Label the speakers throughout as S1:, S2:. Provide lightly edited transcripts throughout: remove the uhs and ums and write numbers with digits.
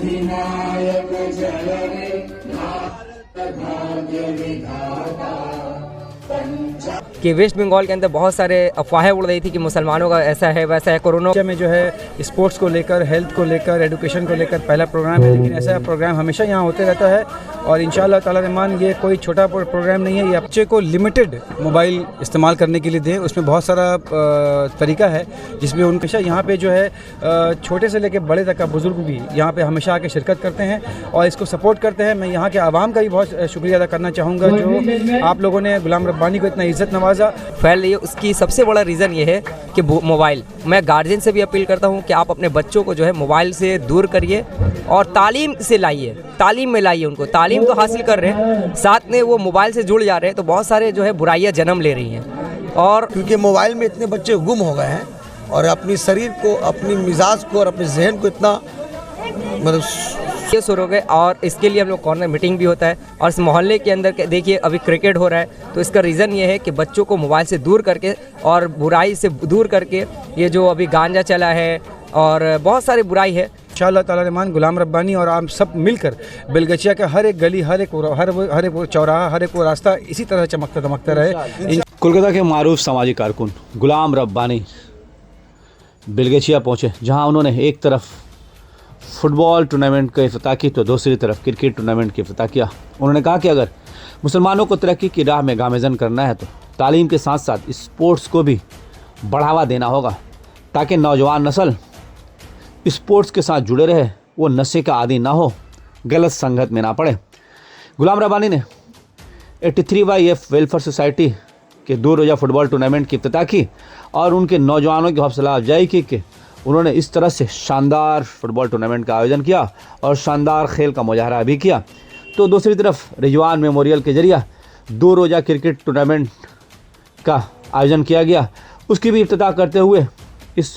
S1: अधिनायक जय रे भारत भाग्य विधाता।
S2: कि वेस्ट बंगाल के अंदर बहुत सारे अफवाहें उड़ रही थी कि मुसलमानों का ऐसा है वैसा है। कोरोना
S3: में जो है स्पोर्ट्स को लेकर, हेल्थ को लेकर, एजुकेशन को लेकर पहला प्रोग्राम है, लेकिन ऐसा प्रोग्राम हमेशा यहाँ होते रहता है और इंशाअल्लाह ताला रहमान ये कोई छोटा प्रोग्राम नहीं है। ये बच्चे को लिमिटेड मोबाइल इस्तेमाल करने के लिए दें, उसमें बहुत सारा तरीका है जिसमें उनका यहाँ पे जो है छोटे से लेकर बड़े तक का बुज़ुर्ग भी यहाँ पे हमेशा आके शिरकत करते हैं और इसको सपोर्ट करते हैं। मैं यहाँ के आवाम का भी बहुत शुक्रिया अदा करना चाहूँगा जो आप लोगों ने गुलाम रब्बानी को इतना इज़्ज़त नवाजा
S2: फैल रही है। उसकी सबसे बड़ा रीज़न ये है कि मोबाइल, मैं गार्जियन से भी अपील करता हूँ कि आप अपने बच्चों को जो है मोबाइल से दूर करिए और तालीम से लाइए, तालीम में लाइए उनको। तालीम तो हासिल कर रहे हैं, साथ में वो मोबाइल से जुड़ जा रहे हैं, तो बहुत सारे जो है बुराइयाँ जन्म ले रही हैं। और
S4: क्योंकि मोबाइल में इतने बच्चे गुम हो गए हैं और अपनी शरीर को, अपनी मिजाज को और अपने जहन को इतना मतलब
S2: ये शुरू हो गए। और इसके लिए हम लोग कॉर्नर मीटिंग भी होता है और इस मोहल्ले के अंदर के देखिए अभी क्रिकेट हो रहा है, तो इसका रीज़न ये है कि बच्चों को मोबाइल से दूर करके और बुराई से दूर करके, ये जो अभी गांजा चला है और बहुत सारी बुराई है,
S3: इंशाअल्लाह ताला रहमान गुलाम रब्बानी और आप सब मिलकर बेलगचिया का हर एक गली, हर एक चौराहा, हर एक रास्ता इसी तरह चमकता दमकता रहे।
S5: कोलकाता के मारूफ सामाजिक कारकुन गुलाम रब्बानी बेलगचिया पहुँचे, जहाँ उन्होंने एक तरफ फुटबॉल टूर्नामेंट का इफ्तिताह की तो दूसरी तरफ क्रिकेट टूर्नामेंट का इफ्तिताह किया। उन्होंने कहा कि अगर मुसलमानों को तरक्की की राह में गामज़न करना है तो तालीम के साथ साथ स्पोर्ट्स को भी बढ़ावा देना होगा, ताकि नौजवान नस्ल स्पोर्ट्स के साथ जुड़े रहे, वो नशे का आदी ना हो, गलत संगत में ना पड़े। गुलाम रब्बानी ने 83YF वेलफेयर सोसाइटी के 2 रोज़ा फुटबॉल टूर्नामेंट की इफ्तिताह की और उनके नौजवानों की हौसला अफजाई की कि उन्होंने इस तरह से शानदार फुटबॉल टूर्नामेंट का आयोजन किया और शानदार खेल का मुजाहरा भी किया। तो दूसरी तरफ रिजवान मेमोरियल के जरिए 2 रोज़ा क्रिकेट टूर्नामेंट का आयोजन किया गया, उसकी भी इफ्तिताह करते हुए इस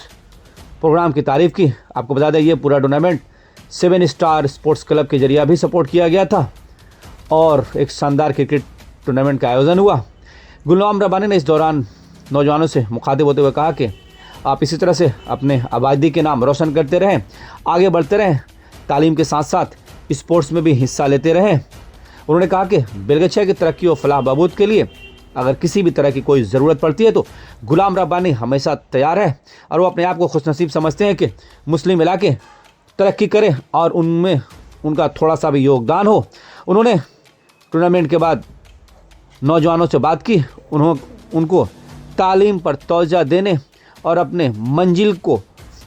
S5: प्रोग्राम की तारीफ़ की। आपको बता दें ये पूरा टूर्नामेंट 7 स्टार स्पोर्ट्स क्लब के जरिए भी सपोर्ट किया गया था और एक शानदार क्रिकेट टूर्नामेंट का आयोजन हुआ। गुलाम रब्बानी ने इस दौरान नौजवानों से मुखातिब होते हुए कहा कि आप इसी तरह से अपने आबादी के नाम रोशन करते रहें, आगे बढ़ते रहें, तालीम के साथ साथ स्पोर्ट्स में भी हिस्सा लेते रहें। उन्होंने कहा कि बेलगचिया की तरक्की और फलाह बहबूद के लिए अगर किसी भी तरह की कोई ज़रूरत पड़ती है तो गुलाम रब्बानी हमेशा तैयार है और वो अपने आप को खुशनसीब समझते हैं कि मुस्लिम इलाके तरक्की करें और उनमें उनका थोड़ा सा भी योगदान हो। उन्होंने टूर्नामेंट के बाद नौजवानों से बात की, उनको तालीम पर तवज्जो देने और अपने मंजिल को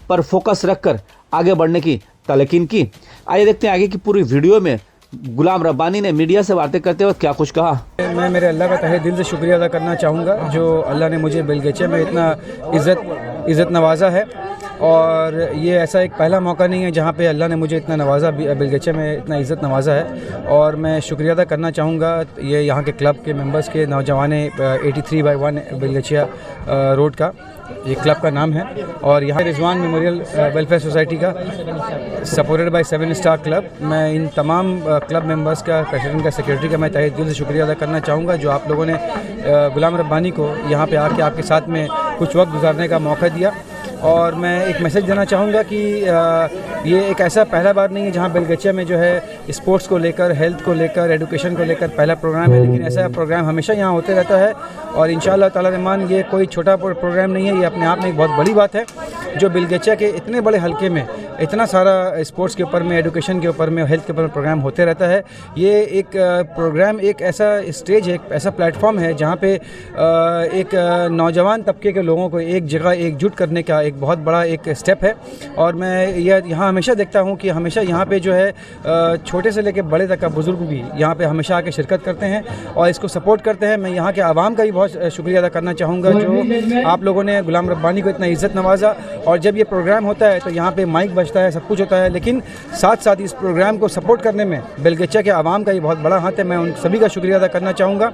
S5: पर फोकस रखकर आगे बढ़ने की तलकीन की। आइए देखते हैं आगे की पूरी वीडियो में गुलाम रब्बानी ने मीडिया से बातें करते वक्त क्या कुछ कहा।
S3: मैं मेरे अल्लाह का तहे दिल से शुक्रिया अदा करना चाहूँगा जो अल्लाह ने मुझे बेलगचिया में इतना इज़्ज़त नवाजा है और ये ऐसा एक पहला मौका नहीं है जहाँ पे अल्लाह ने मुझे इतना नवाजा, बेलगचिया में इतना इज़्ज़त नवाजा है। और मैं शुक्रिया अदा करना चाहूँगा ये यहाँ के क्लब के मेंबर्स के, नौजवान 83/1 बेलगचिया रोड का ये क्लब का नाम है और यहाँ रिजवान मेमोरियल वेलफेयर सोसाइटी का सपोर्टेड बाय 7 स्टार क्लब। मैं इन तमाम क्लब मेंबर्स का, प्रेसिडेंट का, सेक्रेटरी का मैं तहे दिल से शुक्रिया अदा करना चाहूँगा जो आप लोगों ने गुलाम रब्बानी को यहाँ पे आके आपके साथ में कुछ वक्त गुजारने का मौका दिया। और मैं एक मैसेज देना चाहूँगा कि ये एक ऐसा पहला बार नहीं है जहाँ बेलगचिया में जो है स्पोर्ट्स को लेकर, हेल्थ को लेकर, एजुकेशन को लेकर पहला प्रोग्राम है, लेकिन ऐसा प्रोग्राम हमेशा यहाँ होते रहता है और इंशाअल्लाह ताला रहमान ये कोई छोटा प्रोग्राम नहीं है। ये अपने आप में एक बहुत बड़ी बात है जो बेलगचिया के इतने बड़े हलके में इतना सारा स्पोर्ट्स के ऊपर में, एजुकेशन के ऊपर में, हेल्थ के ऊपर प्रोग्राम होते रहता है। ये एक प्रोग्राम एक ऐसा स्टेज है, एक ऐसा प्लेटफॉर्म है जहाँ पे एक नौजवान तबके के लोगों को एक जगह एकजुट करने का एक बहुत बड़ा एक स्टेप है। और मैं यहाँ हमेशा देखता हूँ कि हमेशा यहाँ पे जो है छोटे से लेकर बड़े तक का बुज़ुर्ग भी यहाँ पे हमेशा आके शिरकत करते हैं और इसको सपोर्ट करते हैं। मैं यहाँ के आवाम का भी बहुत शुक्रिया अदा करना चाहूँगा जो आप लोगों ने गुलाम रब्बानी को इतना इज़्ज़त नवाजा। और जब ये प्रोग्राम होता है तो यहाँ पे माइक बजता है, सब कुछ होता है, लेकिन साथ साथ इस प्रोग्राम को सपोर्ट करने में बेलगचिया के आवाम का ये बहुत बड़ा हाथ है। मैं उन सभी का शुक्रिया अदा करना चाहूँगा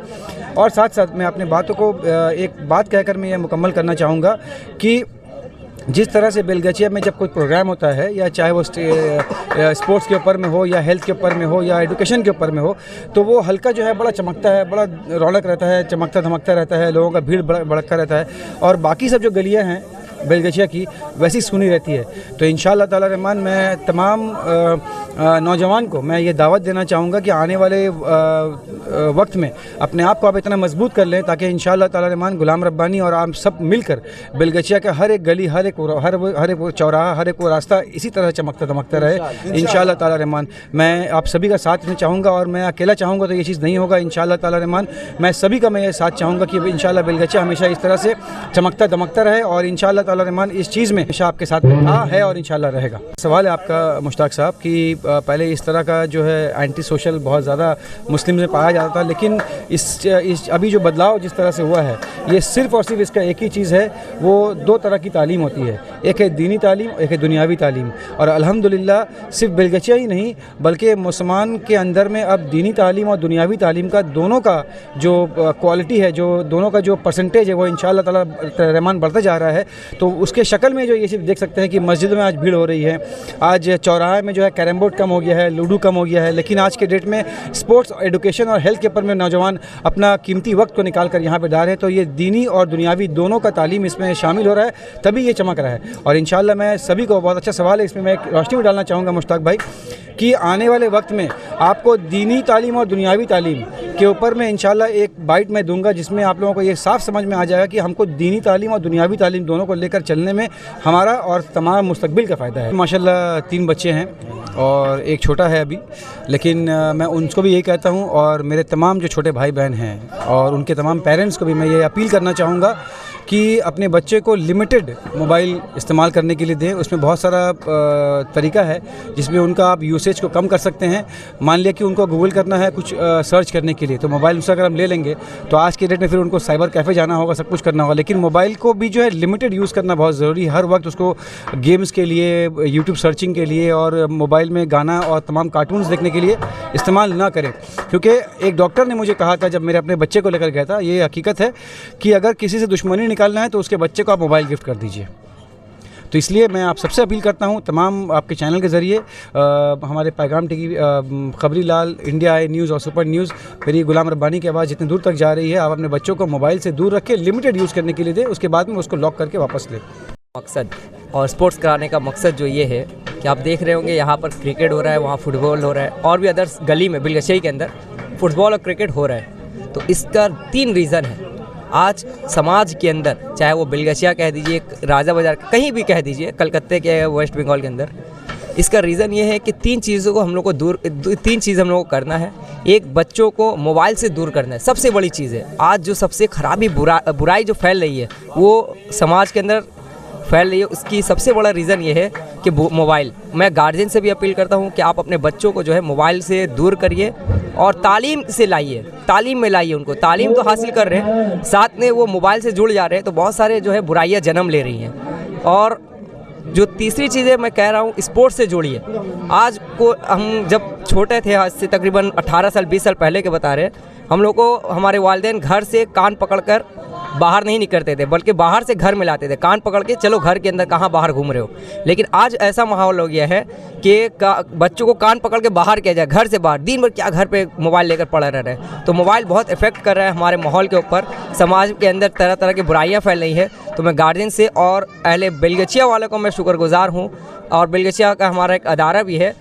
S3: और साथ साथ मैं अपने बातों को एक बात कहकर मैं ये मुकम्मल करना चाहूँगा कि जिस तरह से बेलगचिया में जब कोई प्रोग्राम होता है या चाहे वो स्पोर्ट्स के ऊपर में हो या हेल्थ के ऊपर में हो या एजुकेशन के ऊपर में हो, तो वो हल्का जो है बड़ा चमकता है, बड़ा रौनक रहता है, चमकता धमकता रहता है, लोगों का भीड़ भड़का रहता है। और बाकी सब जो गलियाँ हैं बेलगछिया की वैसी सुनी रहती है। तो इंशाअल्लाह ताला रहमान मैं तमाम नौजवान को मैं ये दावत देना चाहूँगा कि आने वाले वक्त में अपने आप को आप इतना मजबूत कर लें ताकि इंशाअल्लाह ताला रहमान गुलाम रब्बानी और आप सब मिलकर बेलगछिया का हर एक गली, हर एक चौराहा, हर एक रास्ता इसी तरह चमकता दमकता रहे इंशाअल्लाह ताला रहमान। मैं आप सभी का साथ में चाहूँगा और मैं अकेला चाहूँगा तो ये चीज़ नहीं होगा इंशाअल्लाह ताला रहमान। मैं सभी का मैं ये साथ चाहूँगा कि इंशाअल्लाह बेलगछिया हमेशा इस तरह से चमकता दमकता रहे और इंशाअल्लाह ताला रहमान इस चीज़ में हमेशा आपके साथ में था, है और इंशाअल्लाह रहेगा। सवाल है आपका मुश्ताक साहब कि पहले इस तरह का जो है एंटी सोशल बहुत ज़्यादा मुस्लिम में पाया जाता था, लेकिन इस अभी जो बदलाव जिस तरह से हुआ है ये सिर्फ़ और सिर्फ इसका एक ही चीज़ है, वो दो तरह की तालीम होती है, एक है दीनी तालीम, एक है दुनियावी तालीम। और अल्हम्दुलिल्लाह सिर्फ बेलगछिया ही नहीं बल्कि मुसलमान के अंदर में अब दीनी तालीम और दुनियावी तालीम का दोनों का जो क्वालिटी है, जो दोनों का जो परसेंटेज है वो इंशाअल्लाह ताला रहमान बढ़ता जा रहा है। तो उसके शक्ल में जो ये सिर्फ देख सकते हैं कि मस्जिदों में आज भीड़ हो रही है, आज चौराहे में जो है कैरम बोर्ड कम हो गया है, लूडो कम हो गया है, लेकिन आज के डेट में स्पोर्ट्स, एजुकेशन और हेल्थ के ऊपर में नौजवान अपना कीमती वक्त को निकाल कर यहाँ पे डाल रहे हैं। तो ये दीनी और दुनियावी दोनों का तालीम इसमें शामिल हो रहा है, तभी ये चमक रहा है। और इंशाअल्लाह मैं सभी को, बहुत अच्छा सवाल है, इसमें मैं एक रोशनी में डालना चाहूँगा मुश्ताक भाई कि आने वाले वक्त में आपको दीनी तालीम और दुनियावी तालीम के ऊपर में इंशाअल्लाह एक बाइट मैं दूंगा जिसमें आप लोगों को ये साफ समझ में आ जाएगा कि हमको दीनी तालीम और दुनियावी तालीम दोनों को लेकर चलने में हमारा और तमाम मुस्तकबिल का फ़ायदा है। माशाल्लाह 3 बच्चे हैं और एक छोटा है अभी, लेकिन मैं उनको भी यही कहता हूँ और मेरे तमाम जो छोटे भाई बहन हैं और उनके तमाम पेरेंट्स को भी मैं ये अपील करना चाहूँगा कि अपने बच्चे को लिमिटेड मोबाइल इस्तेमाल करने के लिए दें। उसमें बहुत सारा तरीका है जिसमें उनका आप यूसेज को कम कर सकते हैं। मान लिया कि उनको गूगल करना है कुछ सर्च करने के लिए, तो मोबाइल उससे अगर हम ले लेंगे तो आज के डेट में फिर उनको साइबर कैफ़े जाना होगा, सब कुछ करना होगा। लेकिन मोबाइल को भी जो है लिमिटेड यूज़ करना बहुत ज़रूरी है। हर वक्त उसको गेम्स के लिए, यूट्यूब सर्चिंग के लिए और मोबाइल में गाना और तमाम कार्टून्स देखने के लिए इस्तेमाल ना करें। क्योंकि एक डॉक्टर ने मुझे कहा था जब मेरे अपने बच्चे को लेकर गया था, ये हकीकत है कि अगर किसी से दुश्मनी निकालना है तो उसके बच्चे को आप मोबाइल गिफ्ट कर दीजिए। तो इसलिए मैं आप सबसे अपील करता हूं तमाम आपके चैनल के ज़रिए, हमारे पैगाम टीवी, खबरी लाल, इंडिया आई न्यूज़ और सुपर न्यूज़, मेरी गुलाम रब्बानी की आवाज़ जितनी दूर तक जा रही है, आप अपने बच्चों को मोबाइल से दूर रखें, लिमिटेड यूज़ करने के लिए दें, उसके बाद में उसको लॉक करके वापस लें।
S2: मकसद और स्पोर्ट्स कराने का मकसद जो ये है कि आप देख रहे होंगे यहाँ पर क्रिकेट हो रहा है, वहाँ फुटबॉल हो रहा है और भी अदर्स गली में बेलगछिया के अंदर फुटबॉल और क्रिकेट हो रहा है। तो इसका 3 रीज़न है। आज समाज के अंदर, चाहे वो बेलगछिया कह दीजिए, राजा बाज़ार कहीं भी कह दीजिए, कलकत्ते के वेस्ट बंगाल के अंदर, इसका रीज़न ये है कि 3 चीज़ों को हम लोग को 3 चीज़ हम लोग को करना है। एक, बच्चों को मोबाइल से दूर करना है, सबसे बड़ी चीज़ है। आज जो सबसे खराबी बुराई जो फैल रही है वो समाज के अंदर फैल रही है, उसकी सबसे बड़ा रीज़न ये है कि मोबाइल। मैं गार्जियन से भी अपील करता हूँ कि आप अपने बच्चों को जो है मोबाइल से दूर करिए और तालीम से लाइए, तालीम में लाइए उनको। तालीम तो हासिल कर रहे हैं, साथ में वो मोबाइल से जुड़ जा रहे हैं, तो बहुत सारे जो है बुराइयाँ जन्म ले रही हैं। और जो तीसरी चीज़ है, मैं कह रहा हूँ स्पोर्ट्स से जोड़िए। आज को हम जब छोटे थे, आज से तकरीबन 18 साल 20 साल पहले के बता रहे हैं, हम लोग को हमारे वालिदैन घर से कान पकड़कर बाहर नहीं निकलते थे, बल्कि बाहर से घर में लाते थे, कान पकड़ के चलो घर के अंदर, कहाँ बाहर घूम रहे हो। लेकिन आज ऐसा माहौल हो गया है कि बच्चों को कान पकड़ के बाहर किया जाए, घर से बाहर, दिन भर क्या घर पे मोबाइल लेकर पड़ा रह रहे हैं। तो मोबाइल बहुत इफेक्ट कर रहा है हमारे माहौल के ऊपर, समाज के अंदर तरह तरह की बुराइयाँ फैल रही है। तो मैं गार्जियन से और अहले बेलगछिया वालों को मैं शुक्रगुजार हूँ। और बेलगछिया का हमारा एक अदारा भी है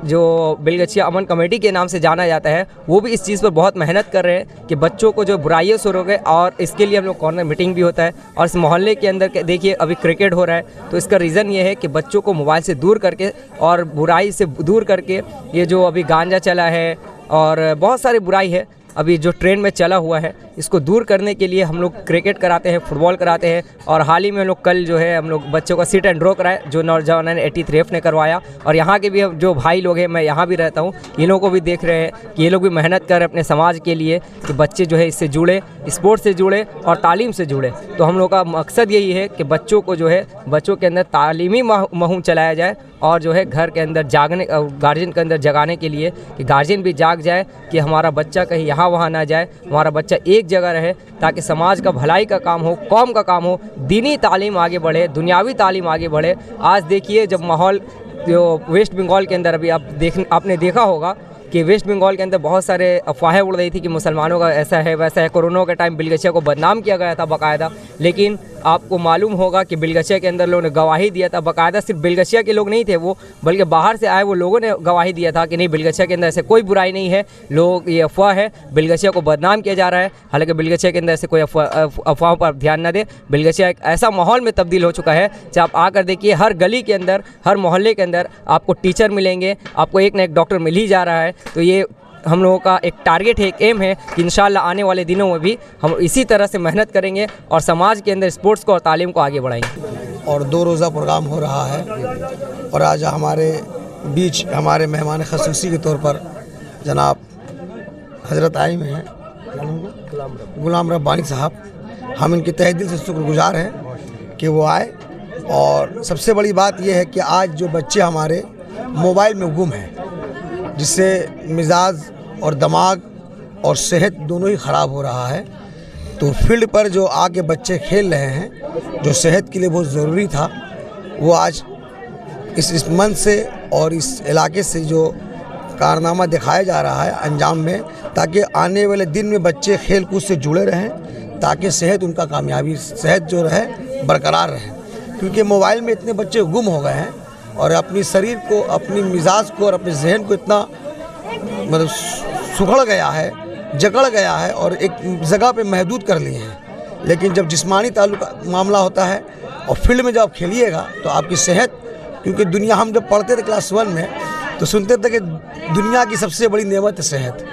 S2: जो बेलगछिया अमन कमेटी के नाम से जाना जाता है, वो भी इस चीज़ पर बहुत मेहनत कर रहे हैं कि बच्चों को जो बुराइयों से रोके। और इसके लिए हम लोग कॉर्नर मीटिंग भी होता है। और इस मोहल्ले के अंदर देखिए अभी क्रिकेट हो रहा है, तो इसका रीज़न ये है कि बच्चों को मोबाइल से दूर करके और बुराई से दूर करके, ये जो अभी गांजा चला है और बहुत सारी बुराई है अभी जो ट्रेंड में चला हुआ है, इसको दूर करने के लिए हम लोग क्रिकेट कराते हैं, फुटबॉल कराते हैं। और हाल ही में हम लोग कल जो है हम लोग बच्चों का सिट एंड ड्रॉ कराए, जो नौजवान 83F ने करवाया। और यहाँ के भी जो भाई लोग हैं, मैं यहाँ भी रहता हूँ, इन लोगों को भी देख रहे हैं कि ये लोग भी मेहनत कर रहे हैं अपने समाज के लिए कि बच्चे जो है इससे जुड़े, स्पोर्ट्स से जुड़े और तालीम से जुड़े। तो हम लोग का मकसद यही है कि बच्चों को जो है, बच्चों के अंदर तालीमी मुहिम चलाया जाए और जो है घर के अंदर जागने, गार्जियन के अंदर जगाने के लिए कि गार्जियन भी जाग जाए कि हमारा बच्चा कहीं यहाँ वहाँ ना जाए, हमारा बच्चा एक जगह रहे, ताकि समाज का भलाई का काम हो, कौम का काम हो, दीनी तालीम आगे बढ़े, दुनियावी तालीम आगे बढ़े। आज देखिए जब माहौल जो वेस्ट बंगाल के अंदर अभी आपने देखा होगा कि वेस्ट बंगाल के अंदर बहुत सारे अफवाहें उड़ रही थी कि मुसलमानों का ऐसा है वैसा है। कोरोना के टाइम बेलगछिया को बदनाम किया गया था बाकायदा, लेकिन आपको मालूम होगा कि बिलगछिया के अंदर लोगों ने गवाही दिया था, बाकायदा सिर्फ बिलगछिया के लोग नहीं थे वो, बल्कि बाहर से आए वो लोगों ने गवाही दिया था कि नहीं, बिलगछिया के अंदर ऐसे कोई बुराई नहीं है, लोग ये अफवाह है, बिलगछिया को बदनाम किया जा रहा है। हालांकि बिलगछिया के अंदर ऐसे कोई अफवाहों पर ध्यान न दे। बिलगछिया एक ऐसा माहौल में तब्दील हो चुका है, चाहे आप आकर देखिए, हर गली के अंदर, हर मोहल्ले के अंदर आपको टीचर मिलेंगे, आपको एक ना एक डॉक्टर मिल ही जा रहा है। तो ये हम लोगों का एक टारगेट है, एक एम है कि इंशाल्लाह आने वाले दिनों में भी हम इसी तरह से मेहनत करेंगे और समाज के अंदर स्पोर्ट्स को और तालीम को आगे बढ़ाएंगे।
S4: और 2 रोज़ा प्रोग्राम हो रहा है और आज हमारे बीच हमारे मेहमान ख़ुसूसी के तौर पर जनाब हज़रत आए हुए हैं, गुलाम रब्बानी साहब। हम इनके तहे दिल से शुक्रगुजार हैं कि वो आए। और सबसे बड़ी बात यह है कि आज जो बच्चे हमारे मोबाइल में गुम हैं, जिससे मिजाज और दिमाग और सेहत दोनों ही ख़राब हो रहा है, तो फील्ड पर जो आके बच्चे खेल रहे हैं, जो सेहत के लिए बहुत ज़रूरी था, वो आज इस मन से और इस इलाके से जो कारनामा दिखाया जा रहा है अंजाम में, ताकि आने वाले दिन में बच्चे खेल कूद से जुड़े रहें, ताकि सेहत उनका कामयाबी सेहत जो रहे बरकरार रहे। क्योंकि मोबाइल में इतने बच्चे गुम हो गए हैं और अपनी शरीर को, अपनी मिजाज को और अपने जहन को इतना मतलब सुखड़ गया है, जकड़ गया है और एक जगह पे महदूद कर लिए हैं। लेकिन जब जिस्मानी ताल्लुक मामला होता है और फील्ड में जब आप खेलिएगा तो आपकी सेहत, क्योंकि दुनिया, हम जब पढ़ते थे क्लास 1 में तो सुनते थे कि दुनिया की सबसे बड़ी नेमत है सेहत,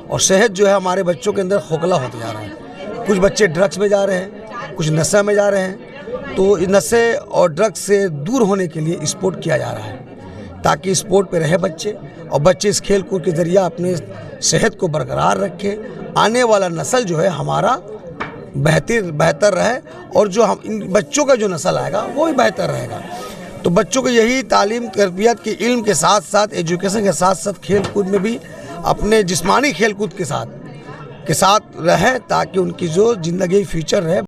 S4: और सेहत जो है हमारे बच्चों के अंदर खोखला होते जा रहा है। कुछ बच्चे ड्रग्स में जा रहे हैं, कुछ नशा में जा रहे हैं। तो इस नशे और ड्रग्स से दूर होने के लिए स्पोर्ट किया जा रहा है, ताकि स्पोर्ट पे रहे बच्चे और बच्चे इस खेल कूद के ज़रिए अपने सेहत को बरकरार रखें। आने वाला नस्ल जो है हमारा बेहतर रहे और जो हम इन बच्चों का जो नस्ल आएगा वो भी बेहतर रहेगा। तो बच्चों को यही तालीम तरबियत के इल्म के साथ साथ, एजुकेशन के साथ साथ खेल कूद में भी अपने जिस्मानी खेल कूद के साथ रहे, ताकि उनकी जो ज़िंदगी फ्यूचर रहे